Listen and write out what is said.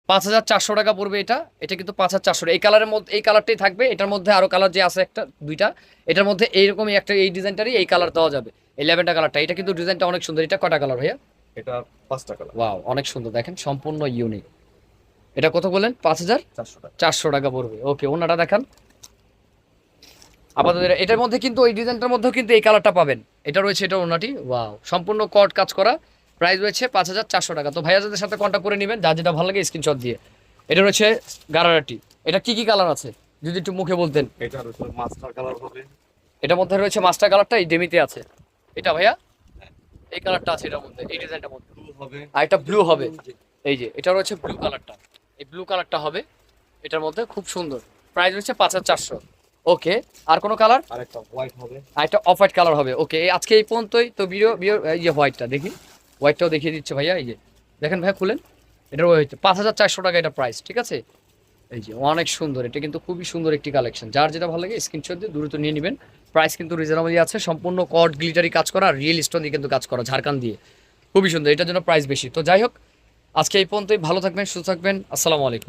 5,400 টাকা পড়বে এটা। এটা কিন্তু 5,400 এই কালারের মধ্যে, এই কালারটাই থাকবে। এটার মধ্যে আরো কালার যে আছে একটা দুইটা, এটার মধ্যে এইরকমই একটা এই ডিজাইনটারই এই কালার দেওয়া যাবে, এই ল্যাভেন্ডার কালারটা। এটা কিন্তু ডিজাইনটা অনেক সুন্দর। এটা কয়টা কালার ভাইয়া? এটা 5টা কালার। ওয়াও, অনেক সুন্দর, দেখেন সম্পূর্ণ ইউনিক। এটা কত বলেন? 5,400 400 টাকা। টাকা পড়বে। ওকে, ওনাটা দেখান আপাতত। এটার মধ্যে কিন্তু ওই ডিজাইনটার মধ্যেও কিন্তু এই কালারটা পাবেন। এটা রয়েছে, এটা ওনাটি। ওয়াও, সম্পূর্ণ কট কাজ করা। প্রাইস রয়েছে 5,400 টাকা। তো ভাইয়াদের সাথে কন্ট্যাক্ট করে নেবেন, যা যেটা ভালো লাগে স্ক্রিনশট দিয়ে। এটা রয়েছে গারারাটি। এটা কি কি কালার আছে যদি একটু মুখে বলতেন? এটা রয়েছে মাস্টার কালার হবে। এটার মধ্যে রয়েছে মাস্টার কালারটা, এই ডেমিতে আছে। এটা ভাইয়া এই কালারটা আছে এটার মধ্যে, এই ডিজাইনটার মধ্যে। ব্লু হবে। আর এটা ব্লু হবে। এই যে এটা রয়েছে ব্লু কালারটা, এই ব্লু কালারটা হবে এটার মধ্যে, খুব সুন্দর। প্রাইস হচ্ছে 5,400। ওকে, আর কোনো কালার? আরেকটা হোয়াইট হবে। আর একটা অফ হোয়াইট কালার হবে। ওকে, আজকে এই পর্যন্তই তো। ভিডিও এই যে হোয়াইটটা দেখি, হোয়াইটটাও দেখিয়ে দিচ্ছে ভাইয়া। এই যে দেখেন ভাইয়া, খুলেন। এটার হচ্ছে 5,400 টাকা এটা প্রাইস, ঠিক আছে? এই যে অনেক সুন্দর, এটা কিন্তু খুবই সুন্দর একটি কালেকশন। যার যেটা ভালো লাগে স্ক্রিনশট দিয়ে দ্রুত নিয়ে নেবেন। প্রাইস কিন্তু রিজনেবলই আছে। সম্পূর্ণ কট গ্লিটারি কাজ করা, রিয়েল স্টোন দিয়ে কিন্তু কাজ করা, ঝাড়খান্ড দিয়ে। খুবই সুন্দর, এটার জন্য প্রাইস বেশি। তো যাই হোক, আজকে এই পর্যন্তই। ভালো থাকবেন, সুস্থ থাকবেন। আসসালামু আলাইকুম।